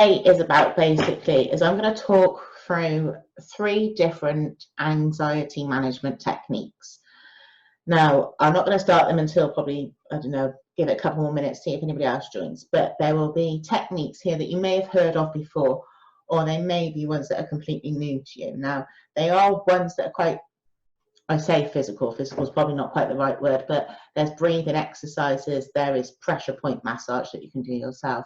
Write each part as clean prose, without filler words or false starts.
Is about basically is I'm going to talk through 3 different anxiety management techniques. Now, I'm not going to start them until probably, I don't know, give it a couple more minutes, see if anybody else joins. But there will be techniques here that you may have heard of before, or they may be ones that are completely new to you. Now, they are ones that are quite, I say physical. Physical is probably not quite the right word, but there's breathing exercises, there is pressure point massage that you can do yourself.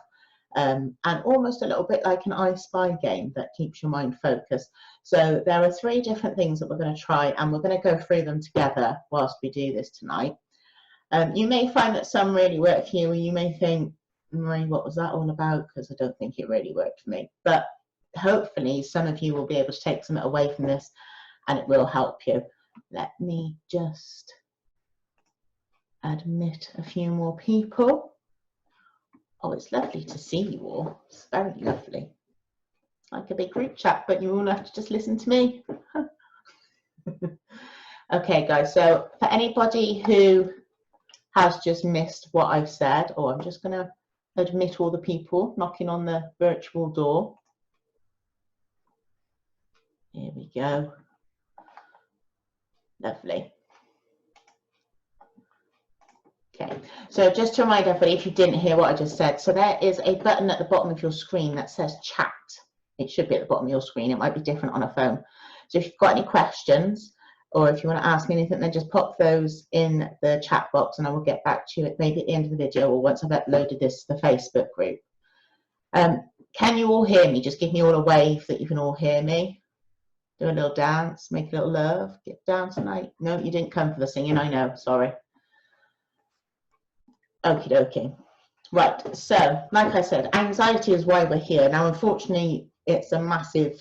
And almost a little bit like an I Spy game that keeps your mind focused. So there are 3 different things that we're going to try, and we're going to go through them together whilst we do this tonight. You may find that some really work for you, and you may think, Marie, what was that all about? Because I don't think it really worked for me. But hopefully some of you will be able to take something away from this, and it will help you. Let me just admit a few more people. Oh, it's lovely to see you all. It's very lovely. It's like a big group chat, but you all have to just listen to me. Okay, guys, so for anybody who has just missed what I've said, I'm just going to admit all the people knocking on the virtual door. Here we go. Lovely. Okay, so just to remind everybody, if you didn't hear what I just said, so there is a button at the bottom of your screen that says chat. It should be at the bottom of your screen. It might be different on a phone. So if you've got any questions, or if you want to ask me anything, then just pop those in the chat box and I will get back to you maybe at the end of the video or once I've uploaded this to the Facebook group. Can you all hear me? Just give me all a wave that you can all hear me. Do a little dance, make a little love, get down tonight. No, you didn't come for the singing, I know, sorry. Okie dokie. Right, so like I said, anxiety is why we're here. Now, unfortunately, it's a massive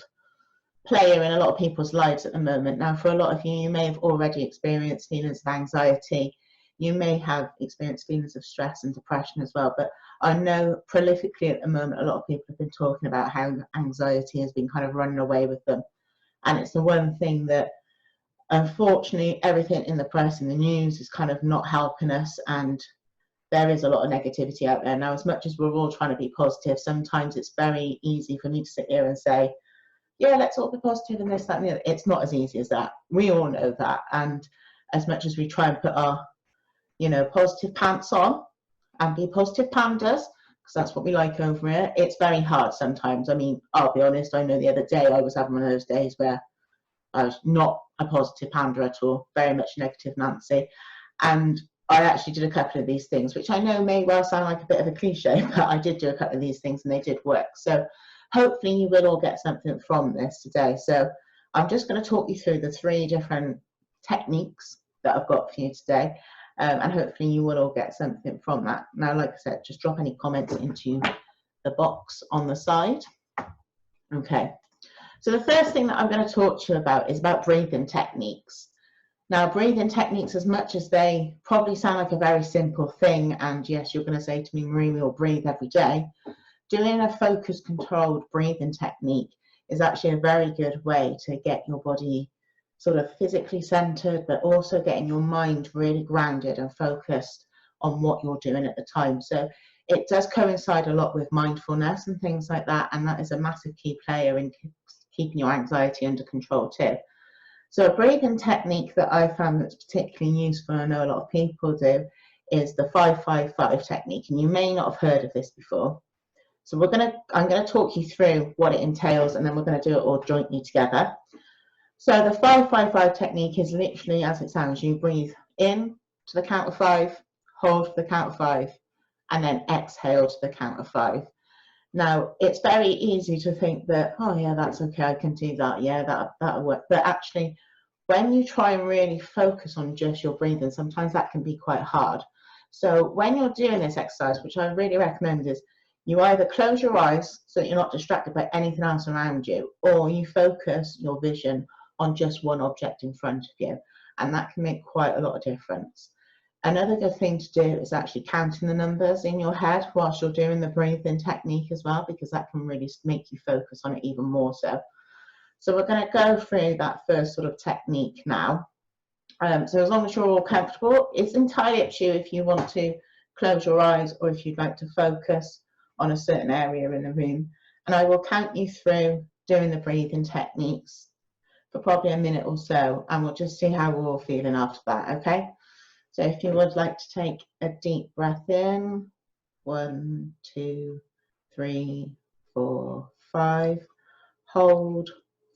player in a lot of people's lives at the moment. Now, for a lot of you, you may have already experienced feelings of anxiety. You may have experienced feelings of stress and depression as well. But I know prolifically at the moment, a lot of people have been talking about how anxiety has been kind of running away with them. And it's the one thing that, unfortunately, everything in the press and the news is kind of not helping us, and there is a lot of negativity out there. Now, as much as we're all trying to be positive, sometimes it's very easy for me to sit here and say, yeah, let's all be positive and this, that, and the other. It's not as easy as that. We all know that. And as much as we try and put our, positive pants on and be positive pandas, because that's what we like over here, it's very hard sometimes. I mean, I'll be honest, I know the other day I was having one of those days where I was not a positive panda at all, very much negative Nancy. And I actually did a couple of these things, which I know may well sound like a bit of a cliche, but I did do a couple of these things and they did work. So hopefully you will all get something from this today. So I'm just going to talk you through the 3 different techniques that I've got for you today. And hopefully you will all get something from that. Now, like I said, just drop any comments into the box on the side. Okay. So the first thing that I'm going to talk to you about is about breathing techniques. Now, breathing techniques, as much as they probably sound like a very simple thing, and yes, you're going to say to me, Marie, we all breathe every day, doing a focused, controlled breathing technique is actually a very good way to get your body sort of physically centered, but also getting your mind really grounded and focused on what you're doing at the time. So it does coincide a lot with mindfulness and things like that, and that is a massive key player in keeping your anxiety under control too. So a breathing technique that I found that's particularly useful, I know a lot of people do, is the 5-5-5 technique, and you may not have heard of this before. So I'm going to talk you through what it entails, and then we're going to do it all jointly together. So the 5-5-5 technique is literally as it sounds. You breathe in to the count of 5, hold for the count of 5, and then exhale to the count of 5. Now, it's very easy to think that, oh yeah, that's okay, I can do that, yeah, that'll work. But actually, when you try and really focus on just your breathing, sometimes that can be quite hard. So when you're doing this exercise, which I really recommend, is you either close your eyes so that you're not distracted by anything else around you, or you focus your vision on just one object in front of you, and that can make quite a lot of difference. Another good thing to do is actually counting the numbers in your head whilst you're doing the breathing technique as well, because that can really make you focus on it even more so. So we're going to go through that first sort of technique now. So as long as you're all comfortable, it's entirely up to you if you want to close your eyes or if you'd like to focus on a certain area in the room. and I will count you through doing the breathing techniques for probably a minute or so, and we'll just see how we're all feeling after that, okay? So if you would like to take a deep breath in, 1, 2, 3, 4, 5, hold,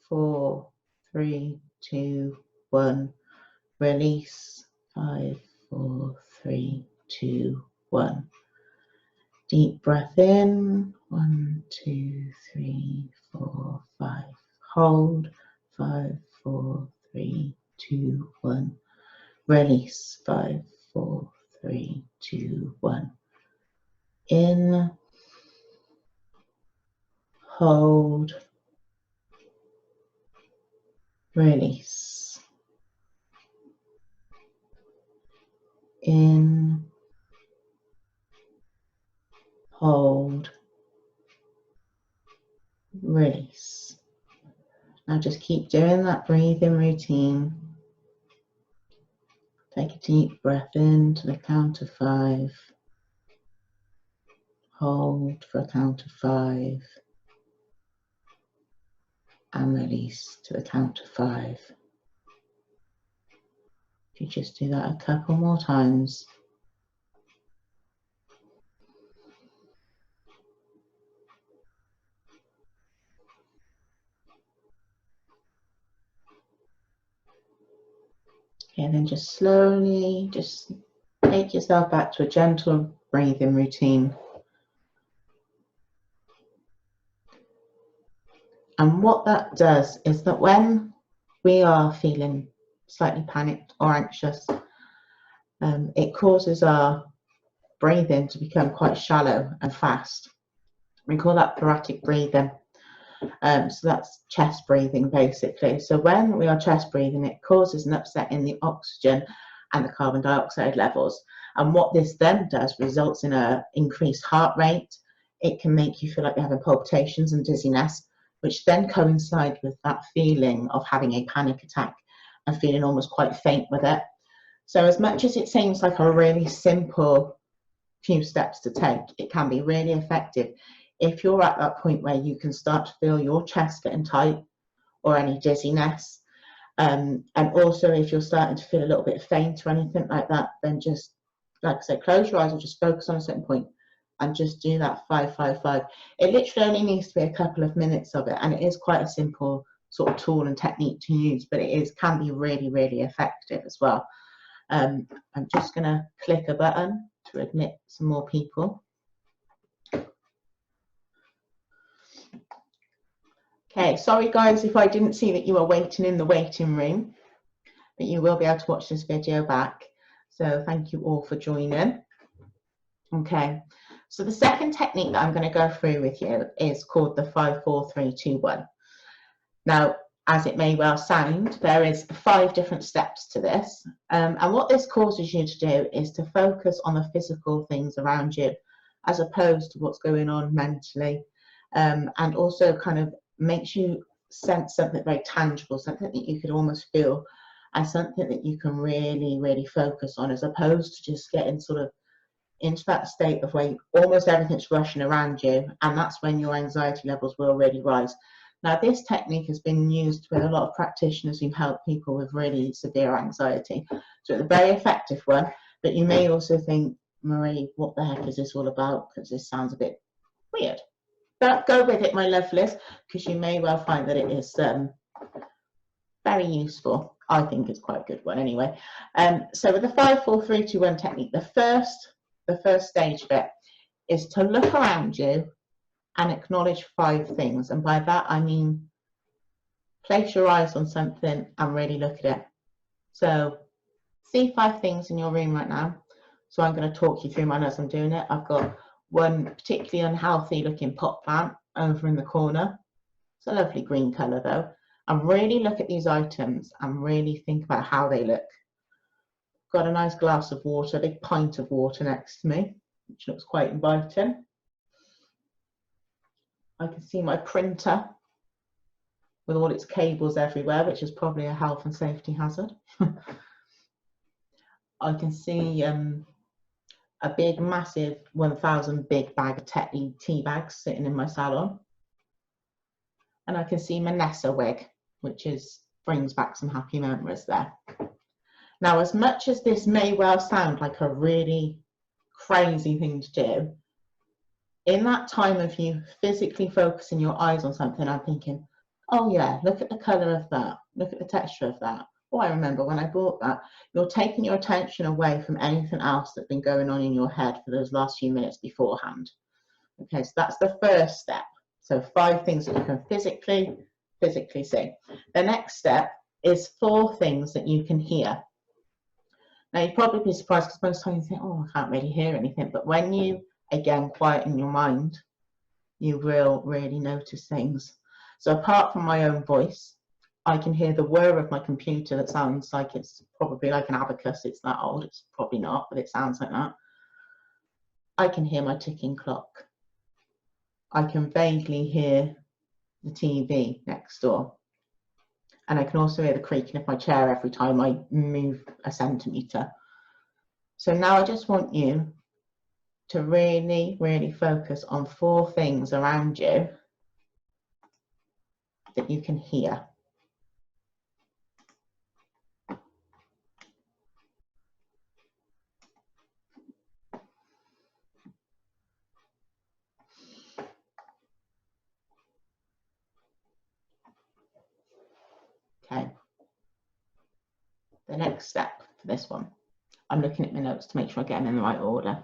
4, 3, 2, 1, release, 5, 4, 3, 2, 1. Deep breath in, 1, 2, 3, 4, 5, hold, 5, 4, 3, 2, 1, release, 5, 4, 3, 2, 1. In, hold, release. In, hold, release. Now just keep doing that breathing routine. Take a deep breath in to the count of 5. Hold for a count of 5. And release to the count of 5. If you just do that a couple more times. And then just slowly, just take yourself back to a gentle breathing routine. And what that does is that when we are feeling slightly panicked or anxious, it causes our breathing to become quite shallow and fast. We call that thoracic breathing. So that's chest breathing basically. So when we are chest breathing, it causes an upset in the oxygen and the carbon dioxide levels. And what this then does results in an increased heart rate. It can make you feel like you're having palpitations and dizziness, which then coincide with that feeling of having a panic attack and feeling almost quite faint with it. So as much as it seems like a really simple few steps to take, it can be really effective if you're at that point where you can start to feel your chest getting tight or any dizziness. And also if you're starting to feel a little bit faint or anything like that, then just, like I said, close your eyes or just focus on a certain point and just do that 5, 5, 5. It literally only needs to be a couple of minutes of it, and it is quite a simple sort of tool and technique to use, but it can be really, really effective as well. I'm just going to click a button to admit some more people. Okay, sorry guys if I didn't see that you were waiting in the waiting room, but you will be able to watch this video back. So thank you all for joining. Okay, so the second technique that I'm going to go through with you is called the 5, 4, 3, 2, 1. Now, as it may well sound, there is 5 different steps to this. And what this causes you to do is to focus on the physical things around you, as opposed to what's going on mentally. And also kind of makes you sense something very tangible, something that you could almost feel, and something that you can really, really focus on, as opposed to just getting sort of into that state of where almost everything's rushing around you, and that's when your anxiety levels will really rise. Now, this technique has been used with a lot of practitioners who help people with really severe anxiety. So it's a very effective one, but you may also think, Marie, what the heck is this all about? Because this sounds a bit weird. But go with it, my lovelies, because you may well find that it is very useful. I think it's quite a good one anyway. So with the 5, 4, 3, 2, 1 technique, the first stage of it is to look around you and acknowledge 5 things. And by that, I mean, place your eyes on something and really look at it. So see 5 things in your room right now. So I'm going to talk you through mine as I'm doing it. I've got one particularly unhealthy looking pot plant over in the corner. It's a lovely green colour though. And really look at these items and really think about how they look. Got a nice glass of water, a big pint of water next to me, which looks quite inviting. I can see my printer with all its cables everywhere, which is probably a health and safety hazard. I can see a big, massive 1,000 big bag of tea bags sitting in my salon. and I can see my Nessa wig, which brings back some happy memories there. Now, as much as this may well sound like a really crazy thing to do, in that time of you physically focusing your eyes on something, I'm thinking, oh yeah, look at the colour of that, look at the texture of that. Oh, I remember when I bought that. You're taking your attention away from anything else that's been going on in your head for those last few minutes beforehand. Okay, so that's the first step. So 5 things that you can physically see. The next step is 4 things that you can hear. Now, you'd probably be surprised because most times you think, oh, I can't really hear anything. But when you, again, quieten your mind, you will really notice things. So apart from my own voice, I can hear the whir of my computer that sounds like it's probably like an abacus. It's that old. It's probably not, but it sounds like that. I can hear my ticking clock. I can vaguely hear the TV next door. And I can also hear the creaking of my chair every time I move a centimetre. So now I just want you to really, really focus on 4 things around you that you can hear. Okay. The next step for this one, I'm looking at my notes to make sure I get them in the right order.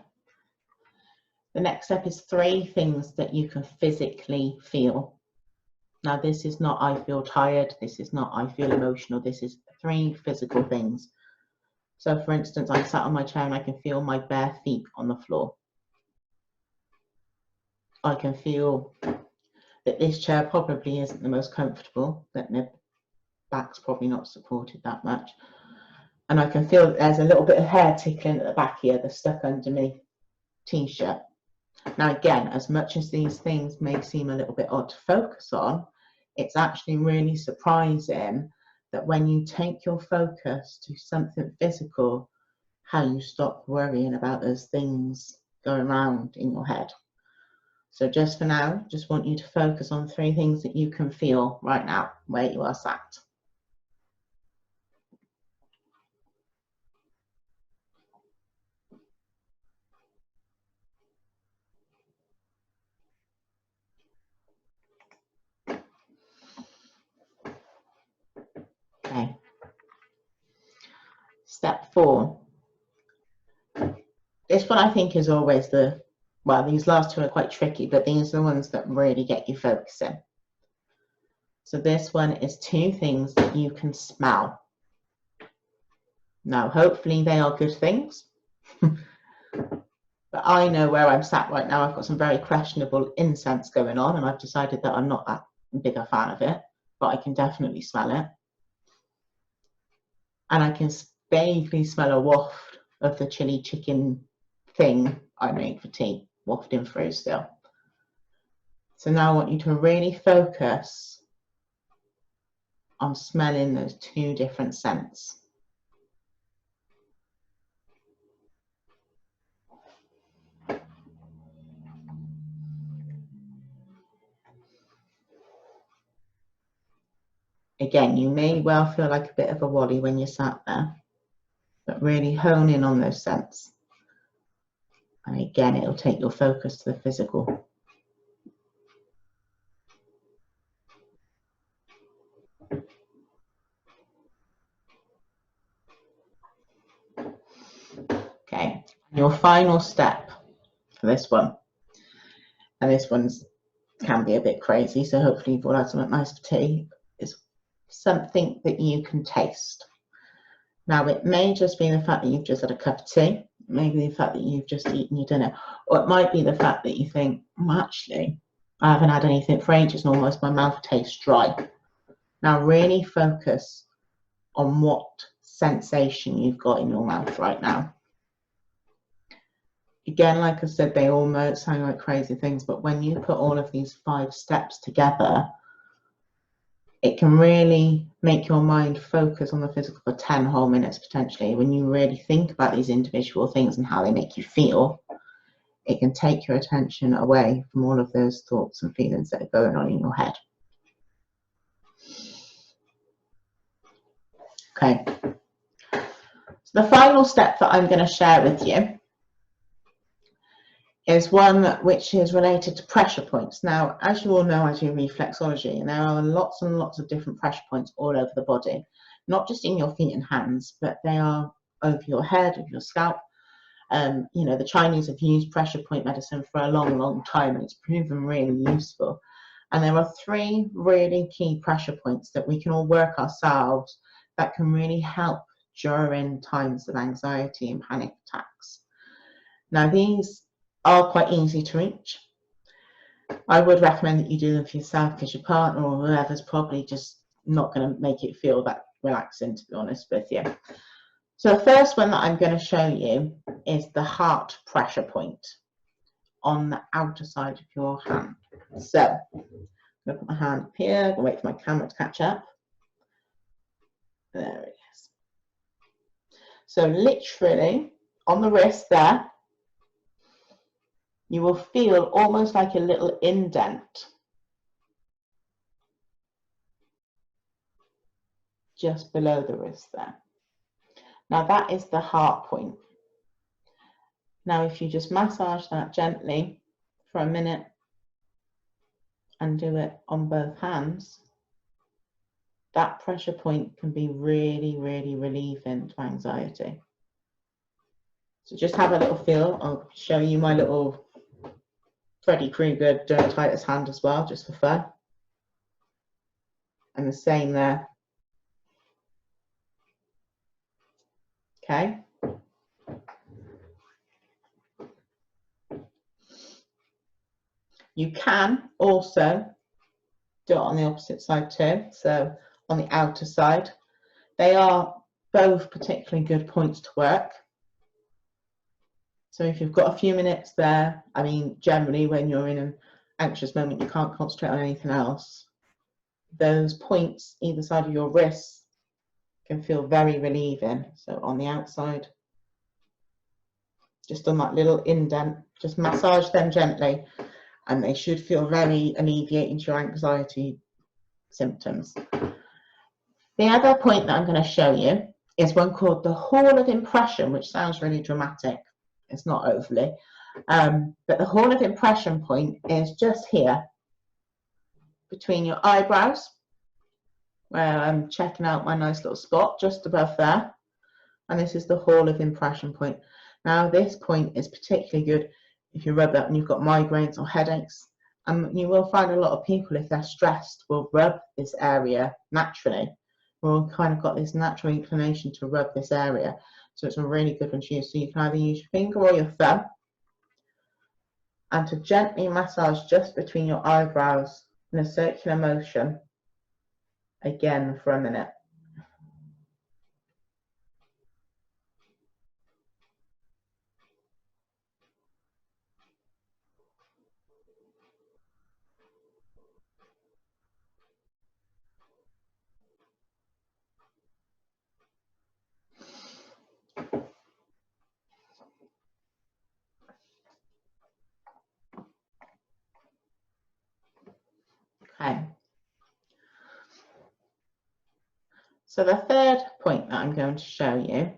The next step is 3 things that you can physically feel. Now, this is not I feel tired, this is not I feel emotional, this is 3 physical things. So for instance, I'm sat on my chair and I can feel my bare feet on the floor. I can feel that this chair probably isn't the most comfortable, that my back's probably not supported that much. And I can feel that there's a little bit of hair tickling at the back here that's stuck under my t-shirt. Now again, as much as these things may seem a little bit odd to focus on, it's actually really surprising that when you take your focus to something physical, how you stop worrying about those things going around in your head. So just for now, just want you to focus on 3 things that you can feel right now, where you are sat. Okay. Step 4. This one I think is always well, these last 2 are quite tricky, but these are the ones that really get you focusing. So this one is 2 things that you can smell. Now, hopefully they are good things. But I know where I'm sat right now, I've got some very questionable incense going on, and I've decided that I'm not that big a fan of it, but I can definitely smell it. And I can vaguely smell a waft of the chili chicken thing I made for tea, wafting through still. So now I want you to really focus on smelling those 2 different scents. Again, you may well feel like a bit of a wally when you're sat there, but really hone in on those scents. And again, it'll take your focus to the physical. Okay, your final step for this one, and this one's can be a bit crazy, so hopefully you've all had something nice for tea, is something that you can taste. Now, it may just be the fact that you've just had a cup of tea, maybe the fact that you've just eaten your dinner, or it might be the fact that you think, well, actually, I haven't had anything for ages and almost my mouth tastes dry. Now, really focus on what sensation you've got in your mouth right now. Again, like I said, they all might sound like crazy things, but when you put all of these 5 steps together, it can really make your mind focus on the physical for 10 whole minutes potentially. When you really think about these individual things and how they make you feel, it can take your attention away from all of those thoughts and feelings that are going on in your head. Okay. So the final step that I'm going to share with you is one which is related to pressure points. Now, as you all know, I do reflexology, and there are lots and lots of different pressure points all over the body, not just in your feet and hands, but they are over your head, over your scalp. You know, the Chinese have used pressure point medicine for a long, long time, and it's proven really useful. And there are 3 really key pressure points that we can all work ourselves that can really help during times of anxiety and panic attacks. Now, these are quite easy to reach. I would recommend that you do them for yourself, because your partner or whoever's probably just not going to make it feel that relaxing, to be honest with you. So the first one that I'm going to show you is the heart pressure point on the outer side of your hand. So I'm going to put my hand up here, I'm going to wait for my camera to catch up. There it is. So literally on the wrist there, you will feel almost like a little indent just below the wrist there. Now that is the heart point. Now if you just massage that gently for a minute and do it on both hands, that pressure point can be really, really relieving to anxiety. So just have a little feel. I'll show you my little Freddy Krueger dermatitis hand as well, just for fun. And the same there. Okay. You can also do it on the opposite side too, so on the outer side. They are both particularly good points to work. So if you've got a few minutes there, I mean, generally when you're in an anxious moment, you can't concentrate on anything else. Those points either side of your wrists can feel very relieving. So on the outside, just on that little indent, just massage them gently, and they should feel very alleviating to your anxiety symptoms. The other point that I'm going to show you is one called the Hall of Impression, which sounds really dramatic. It's not overly. But the Hall of Impression point is just here between your eyebrows, where I'm checking out my nice little spot just above there. And this is the Hall of Impression point. Now this point is particularly good if you rub that when you've got migraines or headaches. And you will find a lot of people, if they're stressed, will rub this area naturally. We've kind of got this natural inclination to rub this area. So it's a really good one to use. So you can either use your finger or your thumb, and to gently massage just between your eyebrows in a circular motion, again for a minute. Okay. So the third point that I'm going to show you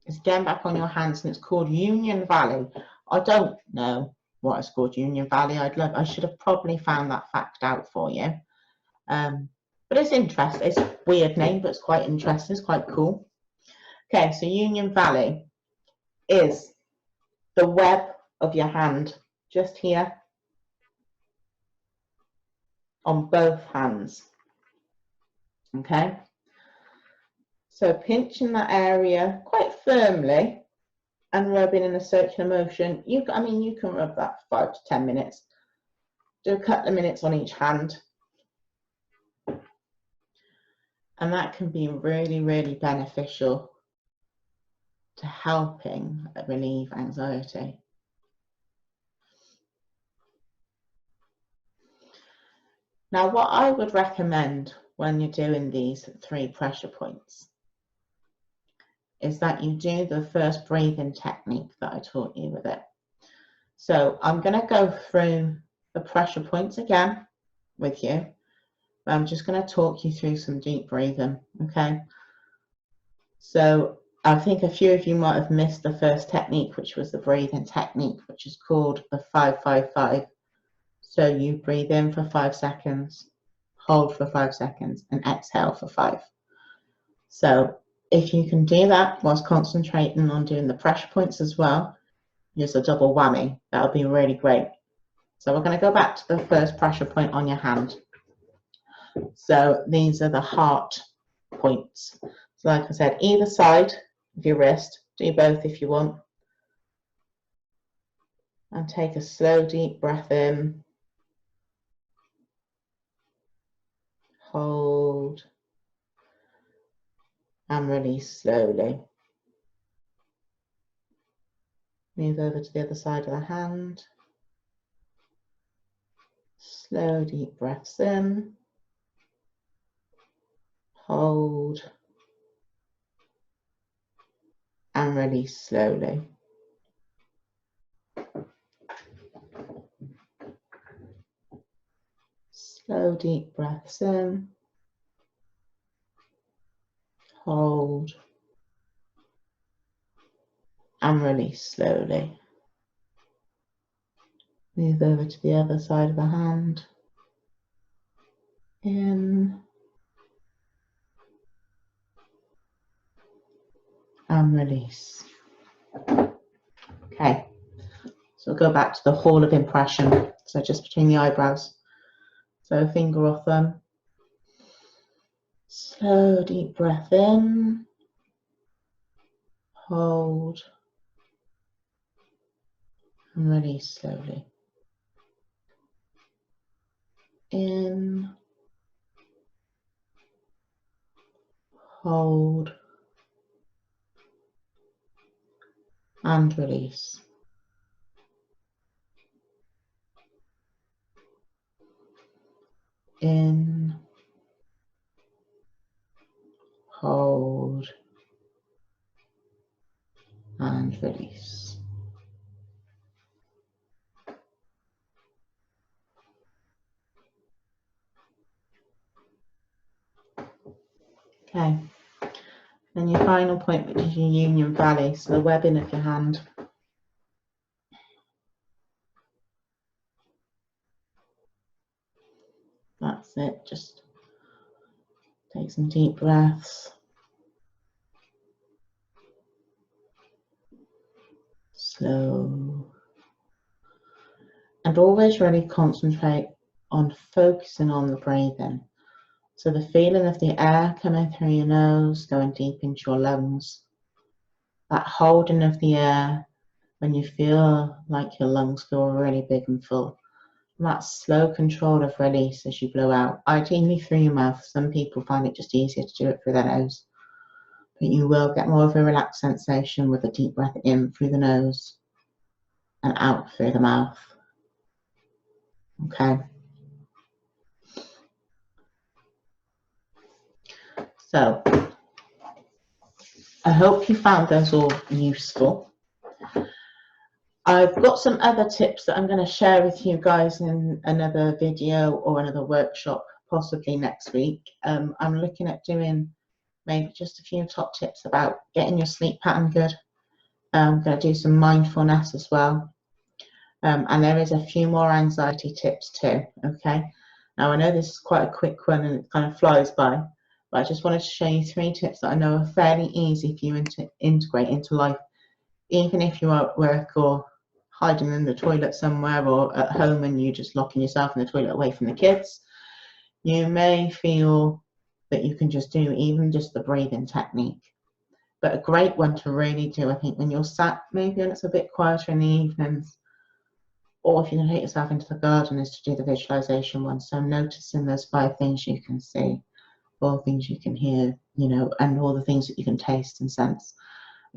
is again back on your hands, and it's called Union Valley. I don't know what it's called, Union Valley. I should have probably found that fact out for you. But it's interesting. It's a weird name, but it's quite interesting. It's quite cool. Okay, so Union Valley is the web of your hand, just here on both hands. Okay, so pinching that area quite firmly and rubbing in a circular motion. You can rub that for 5 to 10 minutes. Do a couple of minutes on each hand. And that can be really, really beneficial to helping relieve anxiety. Now, what I would recommend when you're doing these 3 pressure points is that you do the first breathing technique that I taught you with it. So I'm going to go through the pressure points again with you. I'm just going to talk you through some deep breathing, okay? So I think a few of you might have missed the first technique, which was the breathing technique, which is called the 5-5-5. So you breathe in for 5 seconds, hold for 5 seconds, and exhale for 5. So if you can do that whilst concentrating on doing the pressure points as well, just a double whammy, that'll be really great. So we're going to go back to the first pressure point on your hand. So these are the heart points. So like I said, either side of your wrist, do both if you want. And take a slow, deep breath in. Hold. And release slowly. Move over to the other side of the hand. Slow, deep breaths in. Hold. And release slowly. Slow, deep breaths in. Hold. And release slowly. Move over to the other side of the hand. In. And release. Okay. So we'll go back to the hall of impression. So just between the eyebrows. So finger or thumb. Slow, deep breath in. Hold. And release slowly. In. Hold. And release. In. Hold. And release. Okay. And your final point, which is your union valley, so the webbing of your hand. That's it. Just take some deep breaths. Slow. And always really concentrate on focusing on the breathing. So the feeling of the air coming through your nose, going deep into your lungs. That holding of the air when you feel like your lungs feel really big and full. And that slow control of release as you blow out, ideally through your mouth. Some people find it just easier to do it through their nose. But you will get more of a relaxed sensation with a deep breath in through the nose and out through the mouth. Okay. So, I hope you found those all useful. I've got some other tips that I'm going to share with you guys in another video or another workshop, possibly next week. I'm looking at doing maybe just a few top tips about getting your sleep pattern good. I'm going to do some mindfulness as well. And there is a few more anxiety tips too, okay? Now I know this is quite a quick one and it kind of flies by, but I just wanted to show you 3 tips that I know are fairly easy for you to integrate into life, even if you are at work or hiding in the toilet somewhere or at home and you're just locking yourself in the toilet away from the kids. You may feel that you can just do even just the breathing technique. But a great one to really do, I think, when you're sat maybe and it's a bit quieter in the evenings, or if you can take yourself into the garden, is to do the visualization one. So noticing those 5 things you can see, all the things you can hear, you know, and all the things that you can taste and sense.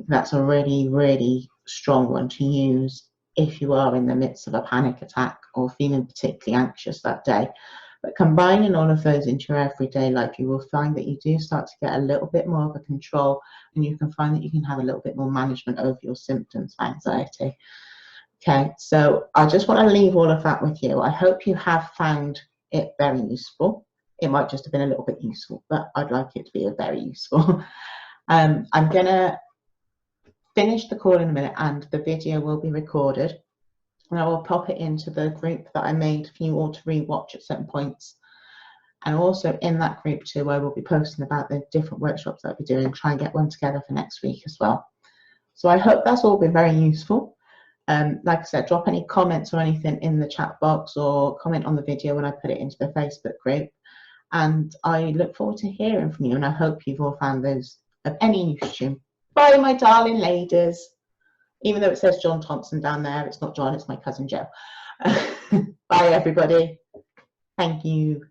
That's a really, really strong one to use if you are in the midst of a panic attack or feeling particularly anxious that day. But combining all of those into your everyday life, you will find that you do start to get a little bit more of a control, and you can find that you can have a little bit more management over your symptoms of anxiety. Okay, so I just want to leave all of that with you. I hope you have found it very useful. It might just have been a little bit useful, but I'd like it to be very useful. I'm going to finish the call in a minute, and the video will be recorded. And I will pop it into the group that I made for you all to rewatch at certain points. And also in that group too, I will be posting about the different workshops that I'll be doing, try and get one together for next week as well. So I hope that's all been very useful. Like I said, drop any comments or anything in the chat box, or comment on the video when I put it into the Facebook group. And I look forward to hearing from you, and I hope you've all found those of any use to you. Bye, my darling ladies. Even though it says John Thompson down there, it's not John, it's my cousin Joe. Bye, everybody. Thank you.